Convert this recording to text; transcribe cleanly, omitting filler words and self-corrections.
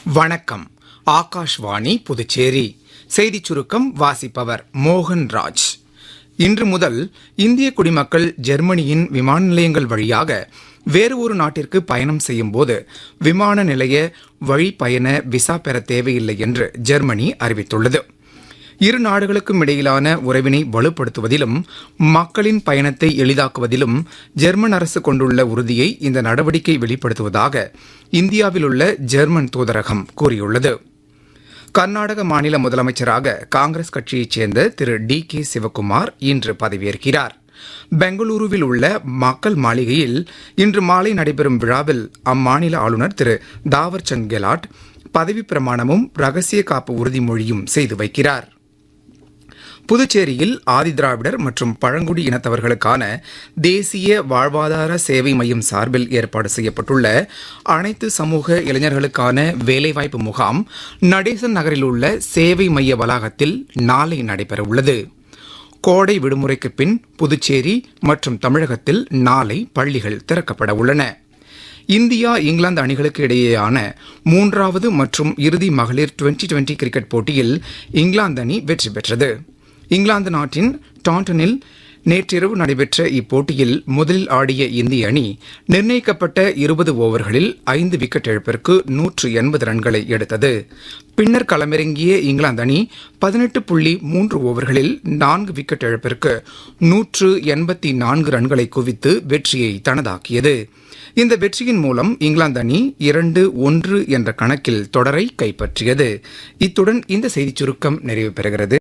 வணக்கம். ஆகாஷ்வாணி புதுச்சேரி செய்திச் சுருக்கம் வாசிப்பவர் மோகன்ராஜ். இன்று முதல் இந்திய குடிமக்கள் ஜெர்மனியின் விமான நிலையங்கள் வழியாக வேறு ஒரு நாட்டிற்கு பயணம் செய்யும் போது விமான நிலைய வழிப்பயண விசா பெற தேவையில்லை என்று ஜெர்மனி அறிவித்துள்ளது. இரு நாடுகளுக்கும் இடையிலான உறவினை வலுப்படுத்துவதிலும் மக்களின் பயணத்தை எளிதாக்குவதிலும் ஜெர்மன் அரசு கொண்டுள்ள உறுதியை இந்த நடவடிக்கை வெளிப்படுத்துவதாக இந்தியாவில் உள்ள ஜெர்மன் தூதரகம் கூறியுள்ளது. கர்நாடக மாநில முதலமைச்சராக காங்கிரஸ் கட்சியைச் சேர்ந்த திரு டி.கே. சிவக்குமார் இன்று பதவியேற்கிறார். பெங்களூருவில் உள்ள மக்கள் மாளிகையில் இன்று மாலை நடைபெறும் விழாவில் அம்மாநில ஆளுநர் திரு தாவர்சந்த் கெலாட் பதவிப் பிரமாணமும் ரகசிய காப்பு உறுதிமொழியும் செய்து வைக்கிறார். புதுச்சேரியில் ஆதிதிராவிடர் மற்றும் பழங்குடி இனத்தவர்களுக்கான தேசிய வாழ்வாதார சேவை மையம் சார்பில் ஏற்பாடு செய்யப்பட்டுள்ள அனைத்து சமூக இளைஞர்களுக்கான வேலைவாய்ப்பு முகாம் நடேசன் நகரில் உள்ள சேவை மைய வளாகத்தில் நாளை நடைபெறவுள்ளது. கோடை விடுமுறைக்கு பின் புதுச்சேரி மற்றும் தமிழகத்தில் நாளை பள்ளிகள் திறக்கப்பட உள்ளன. இந்தியா இங்கிலாந்து அணிகளுக்கு இடையேயான மூன்றாவது மற்றும் இறுதி மகளிர் டுவெண்டி கிரிக்கெட் போட்டியில் இங்கிலாந்து அணி வெற்றி பெற்றது. இங்கிலாந்து நாட்டின் டாண்டனில் நேற்றிரவு நடைபெற்ற இப்போட்டியில் முதலில் ஆடிய இந்திய அணி நிர்ணயிக்கப்பட்ட 20 ஓவர்களில் 5 விக்கெட் இழப்பிற்கு 180 ரன்களை எடுத்தது. பின்னர் களமிறங்கிய இங்கிலாந்து அணி 18.3 ஓவர்களில் 4 விக்கெட் இழப்பிற்கு 184 ரன்களை குவித்து வெற்றியை தனதாக்கியது. இந்த வெற்றியின் மூலம் இங்கிலாந்து அணி 2-1 என்ற கணக்கில் தொடரை கைப்பற்றியது. இத்துடன் இந்த செய்திச் சுருக்கம் நிறைவு பெறுகிறது.